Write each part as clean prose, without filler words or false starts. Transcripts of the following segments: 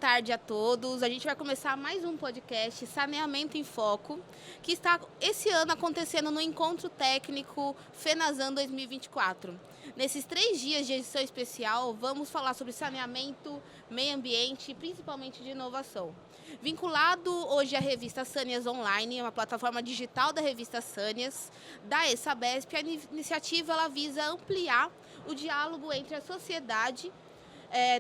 tarde a todos. A gente vai começar mais um podcast Saneamento em Foco, que está esse ano acontecendo no Encontro Técnico FENASAN 2024. Nesses 3 dias de edição especial, vamos falar sobre saneamento, meio ambiente e principalmente de inovação. Vinculado hoje à revista Sânias Online, uma plataforma digital da revista Sânias, da ESABESP, a iniciativa ela visa ampliar o diálogo entre a sociedade,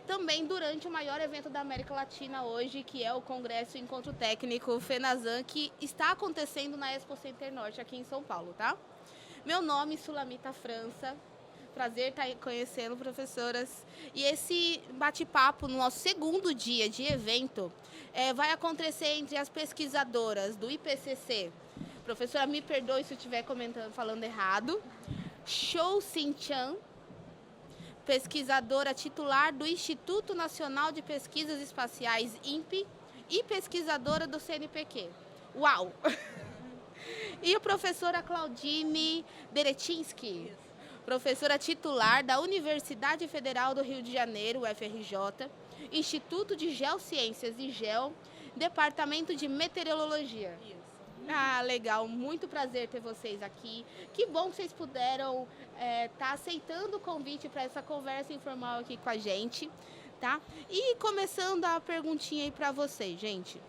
também durante o maior evento da América Latina hoje, que é o Congresso Encontro Técnico FENASAN, que está acontecendo na Expo Center Norte, aqui em São Paulo, tá? Meu nome é Sulamita França, prazer estar conhecendo, professoras. E esse bate-papo no nosso segundo dia de evento vai acontecer entre as pesquisadoras do IPCC. Professora, me perdoe se eu estiver falando errado. Shou Sin-chan, pesquisadora titular do Instituto Nacional de Pesquisas Espaciais, INPE, e pesquisadora do CNPq. Uau! E a professora Claudine Deretinski, professora titular da Universidade Federal do Rio de Janeiro, UFRJ, Instituto de Geociências e GEO, Departamento de Meteorologia. Ah, legal. Muito prazer ter vocês aqui. Que bom que vocês puderam tá aceitando o convite para essa conversa informal aqui com a gente, tá? E começando a perguntinha aí para vocês, gente.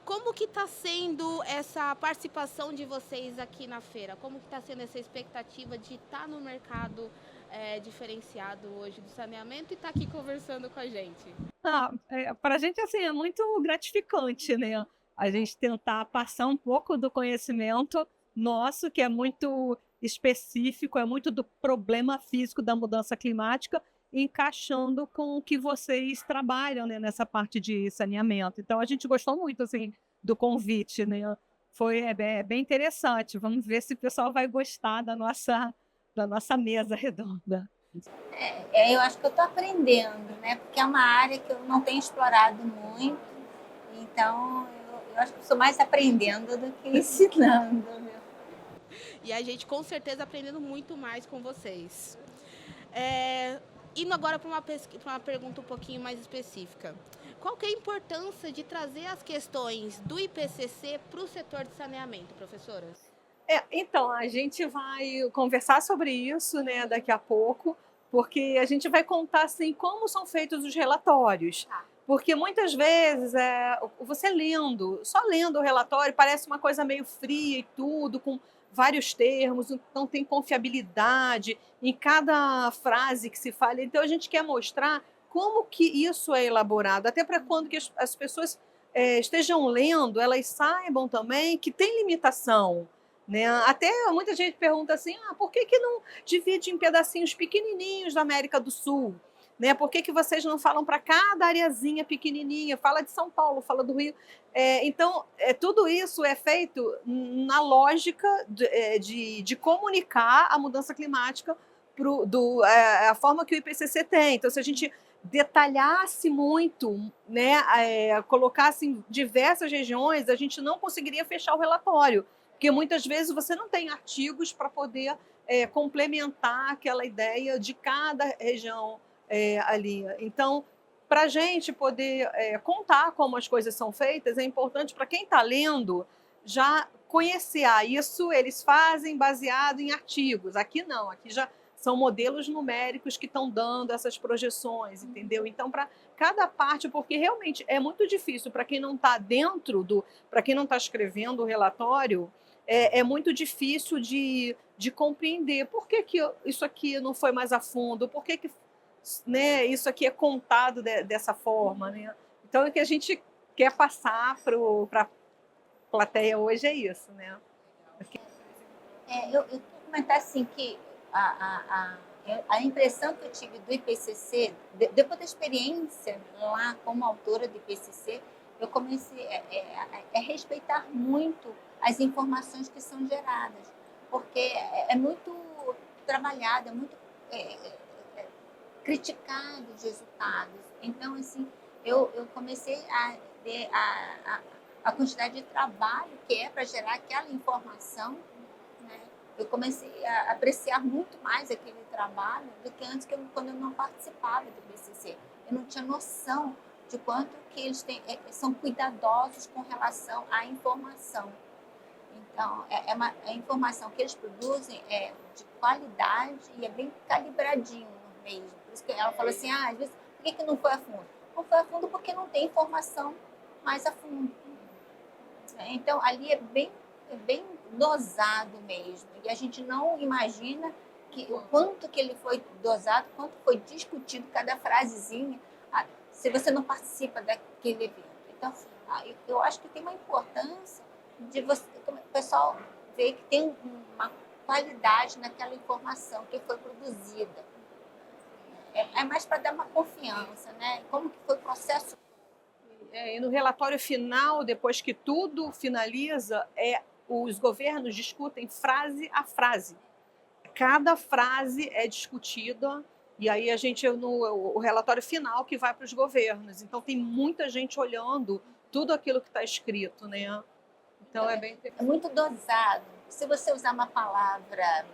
Como que está sendo essa participação de vocês aqui na feira? Como que está sendo essa expectativa de estar no mercado diferenciado hoje do saneamento e estar aqui conversando com a gente? Para a gente, assim, é muito gratificante, né? A gente tentar passar um pouco do conhecimento nosso, que é muito específico, é muito do problema físico da mudança climática, encaixando com o que vocês trabalham, né, nessa parte de saneamento. Então, a gente gostou muito, assim, do convite, né? Bem interessante. Vamos ver se o pessoal vai gostar da nossa mesa redonda. Eu acho que eu estou aprendendo, né? Porque é uma área que eu não tenho explorado muito, então eu acho que eu sou mais aprendendo do que ensinando. Né? E a gente com certeza aprendendo muito mais com vocês. Indo agora para uma pergunta um pouquinho mais específica. Qual que é a importância de trazer as questões do IPCC para o setor de saneamento, professoras? Então, a gente vai conversar sobre isso, né, daqui a pouco, porque a gente vai contar assim como são feitos os relatórios. Porque muitas vezes você só lendo o relatório parece uma coisa meio fria e tudo, com vários termos, não tem confiabilidade em cada frase que se fala. Então a gente quer mostrar como que isso é elaborado, até para quando que as pessoas estejam lendo, elas saibam também que tem limitação. Né? Até muita gente pergunta assim, por que não divide em pedacinhos pequenininhos da América do Sul? Né? Por que vocês não falam para cada areazinha pequenininha? Fala de São Paulo, fala do Rio. Então, tudo isso é feito na lógica de comunicar a mudança climática, a forma que o IPCC tem. Então, se a gente detalhasse muito, né, colocasse em diversas regiões, a gente não conseguiria fechar o relatório. Porque muitas vezes você não tem artigos para poder complementar aquela ideia de cada região ali. Então, para a gente poder contar como as coisas são feitas, é importante para quem está lendo já conhecer. Isso eles fazem baseado em artigos. Aqui não, aqui já são modelos numéricos que estão dando essas projeções, entendeu? Então, para cada parte, porque realmente é muito difícil para quem não está para quem não está escrevendo o relatório, é muito difícil de compreender por que isso aqui não foi mais a fundo, por que né, isso aqui é contado dessa forma. Né? Então, o que a gente quer passar para a plateia hoje é isso. Né? Eu queria comentar assim que a impressão que eu tive do IPCC, depois da experiência lá como autora do IPCC, eu comecei a respeitar muito as informações que são geradas, porque é muito trabalhado, é muito criticado os resultados. Então, assim, eu comecei a ver a quantidade de trabalho que é para gerar aquela informação, né? Eu comecei a apreciar muito mais aquele trabalho do que antes, quando eu não participava do IPCC. Eu não tinha noção de quanto que eles são cuidadosos com relação à informação. Então, a informação que eles produzem é de qualidade e é bem calibradinho mesmo. Por isso que ela falou assim, às vezes, por que não foi a fundo? Não foi a fundo porque não tem informação mais a fundo. Então, ali é bem dosado mesmo. E a gente não imagina o quanto que ele foi dosado, quanto foi discutido cada frasezinha, se você não participa daquele evento. Então, eu acho que tem uma importância de o pessoal ver que tem uma qualidade naquela informação que foi produzida. É mais para dar uma confiança, né? Como que foi o processo. E no relatório final, depois que tudo finaliza, os governos discutem frase a frase. Cada frase é discutida e aí o relatório final que vai para os governos. Então tem muita gente olhando tudo aquilo que está escrito, né? Então é bem interessante. É muito dosado. Se você usar uma palavra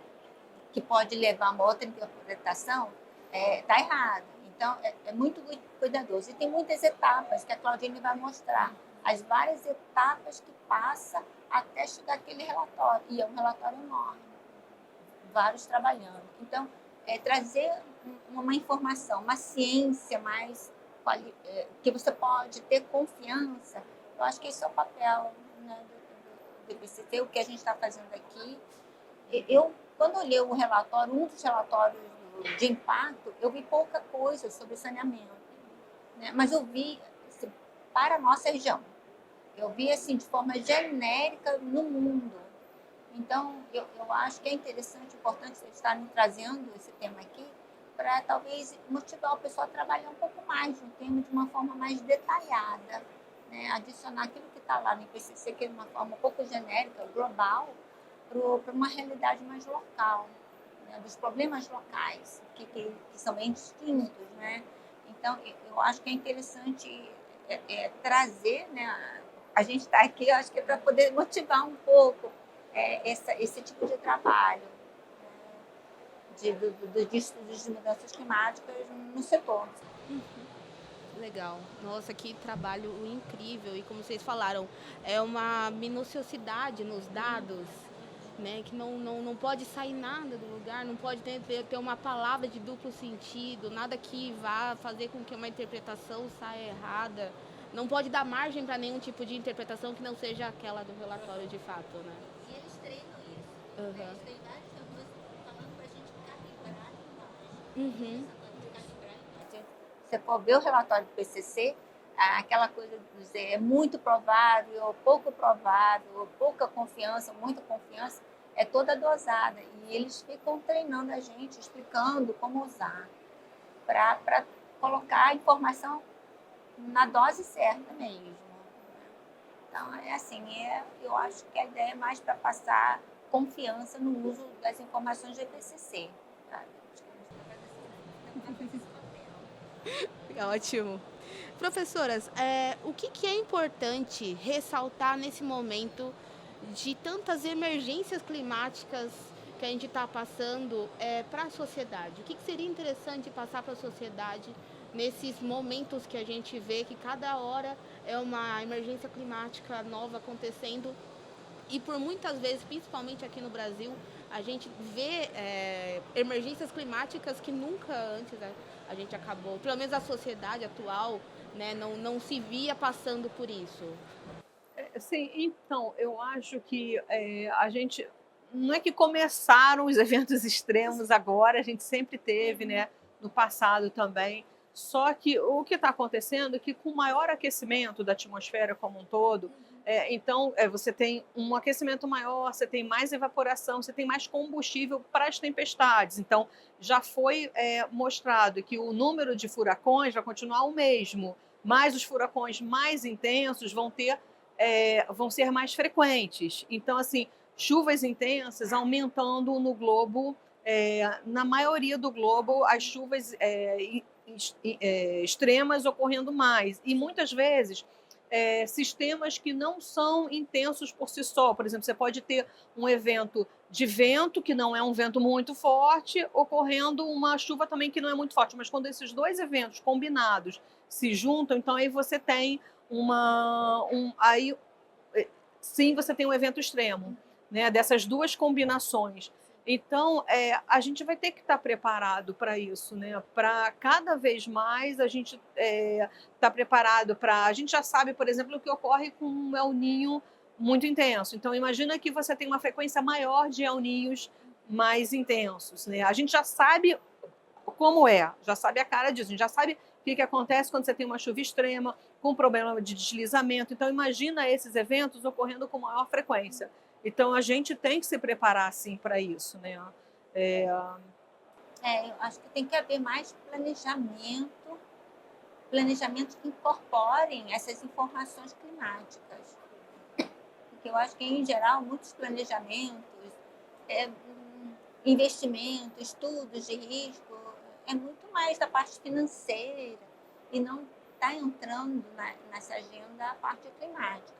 que pode levar a uma outra interpretação, está errado. Então é muito cuidadoso. E tem muitas etapas que a Claudine vai mostrar. As várias etapas que passa até chegar aquele relatório. E é um relatório enorme. Vários trabalhando. Então, trazer uma informação, uma ciência mais que você pode ter confiança, eu acho que esse é o papel, né, do IPCC, o que a gente está fazendo aqui. Quando eu li o relatório, um dos relatórios de impacto, eu vi pouca coisa sobre saneamento, né? Mas eu vi assim, para a nossa região. Eu vi assim, de forma genérica no mundo. Então, eu acho que é interessante, importante vocês estarem trazendo esse tema aqui para talvez motivar o pessoal a trabalhar um pouco mais no tema de uma forma mais detalhada, né? Adicionar aquilo que está lá no IPCC, que é de uma forma um pouco genérica, global, para uma realidade mais local, né? Dos problemas locais, que são bem distintos, né? Então, eu acho que é interessante trazer, né? A gente está aqui, eu acho que é para poder motivar um pouco esse tipo de trabalho, de estudos de mudanças climáticas no setor. Legal. Nossa, que trabalho incrível. E como vocês falaram, é uma minuciosidade nos dados, né? Que não pode sair nada do lugar, não pode ter uma palavra de duplo sentido, nada que vá fazer com que uma interpretação saia errada. Não pode dar margem para nenhum tipo de interpretação que não seja aquela do relatório de fato, né? E eles treinam isso. Uhum. Eles têm vários temas falando para a gente calibrar a imagem. Se você for ver o relatório do PCC, aquela coisa de dizer é muito provável, pouca confiança, muita confiança, é toda dosada. E eles ficam treinando a gente, explicando como usar, para colocar a informação na dose certa mesmo. Então, é assim, eu acho que a ideia é mais para passar confiança no uso das informações do IPCC. Tá? Ótimo. Professoras, o que é importante ressaltar nesse momento de tantas emergências climáticas que a gente está passando para a sociedade? O que seria interessante passar para a sociedade nesses momentos que a gente vê que cada hora é uma emergência climática nova acontecendo e por muitas vezes, principalmente aqui no Brasil, a gente vê emergências climáticas que nunca antes a gente acabou, pelo menos a sociedade atual, né, não se via passando por isso. Sim, então, eu acho que a gente... Não é que começaram os eventos extremos agora, a gente sempre teve, né, no passado também. Só que o que está acontecendo é que com o maior aquecimento da atmosfera como um todo, então você tem um aquecimento maior, você tem mais evaporação, você tem mais combustível para as tempestades. Então, já foi mostrado que o número de furacões vai continuar o mesmo, mas os furacões mais intensos vão ser mais frequentes. Então, assim, chuvas intensas aumentando no globo, na maioria do globo, as chuvas extremas ocorrendo mais. E muitas vezes sistemas que não são intensos por si só. Por exemplo, você pode ter um evento de vento, que não é um vento muito forte, ocorrendo uma chuva também que não é muito forte. Mas quando esses dois eventos combinados se juntam, então aí você tem aí sim você tem um evento extremo, né? Dessas duas combinações. Então, a gente vai ter que estar preparado para isso, né? Para cada vez mais a gente estar preparado para... A gente já sabe, por exemplo, o que ocorre com um El Niño muito intenso. Então, imagina que você tem uma frequência maior de El Niños mais intensos, né? A gente já sabe como já sabe a cara disso, a gente já sabe o que acontece quando você tem uma chuva extrema, com problema de deslizamento. Então, imagina esses eventos ocorrendo com maior frequência. Então, a gente tem que se preparar, sim, para isso, né? Eu acho que tem que haver mais planejamentos que incorporem essas informações climáticas. Porque eu acho que, em geral, muitos planejamentos, investimentos, estudos de risco, é muito mais da parte financeira e não está entrando nessa agenda a parte climática.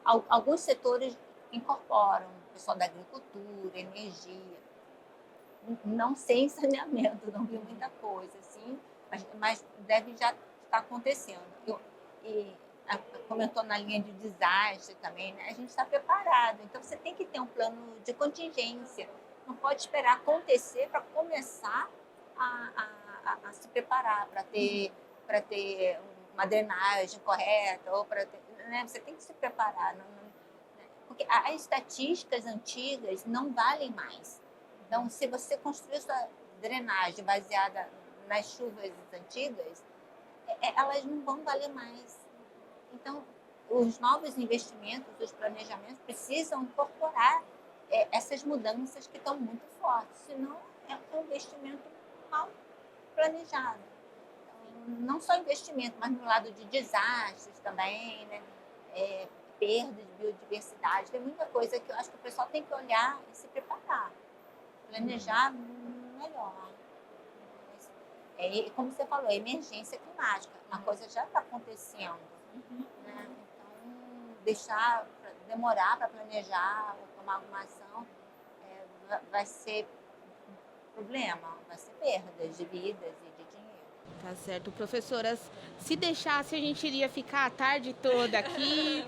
Alguns setores incorporam, o pessoal da agricultura, energia, não sei em saneamento, não vi muita coisa, assim, mas deve já estar acontecendo. Como eu estou na linha de desastre também, né, a gente está preparado, então você tem que ter um plano de contingência, não pode esperar acontecer para começar a se preparar, para ter uma drenagem correta, ou para ter, né, você tem que se preparar, porque as estatísticas antigas não valem mais. Então, se você construir sua drenagem baseada nas chuvas antigas, elas não vão valer mais. Então, os novos investimentos, os planejamentos precisam incorporar essas mudanças que estão muito fortes, senão é um investimento mal planejado. Então, não só investimento, mas no lado de desastres também, né? Perda de biodiversidade, tem muita coisa que eu acho que o pessoal tem que olhar e se preparar, planejar melhor. Como você falou, emergência climática, uma coisa já está acontecendo, né? Então, demorar para planejar ou tomar alguma ação vai ser problema, vai ser perdas de vidas e de dinheiro. Tá certo. Professoras, se deixasse, a gente iria ficar a tarde toda aqui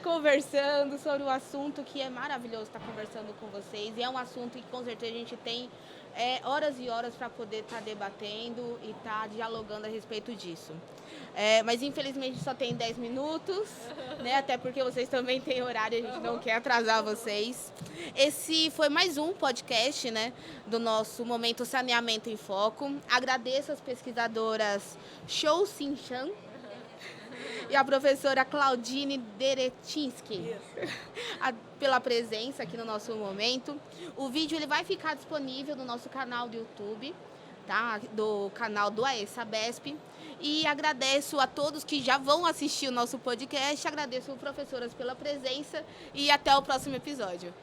conversando sobre o assunto, que é maravilhoso estar conversando com vocês. E é um assunto que, com certeza, a gente tem horas e horas para poder estar debatendo e estar dialogando a respeito disso. Mas, infelizmente, só tem 10 minutos, né? Até porque vocês também têm horário, a gente não quer atrasar vocês. Esse foi mais um podcast, né, do nosso Momento Saneamento em Foco. Agradeço as pesquisadoras Shou Sin Chan e a professora Claudine Deretinsky pela presença aqui no nosso momento. O vídeo ele vai ficar disponível no nosso canal do YouTube, tá? Do canal do AESABESP. E agradeço a todos que já vão assistir o nosso podcast. Agradeço professoras pela presença e até o próximo episódio.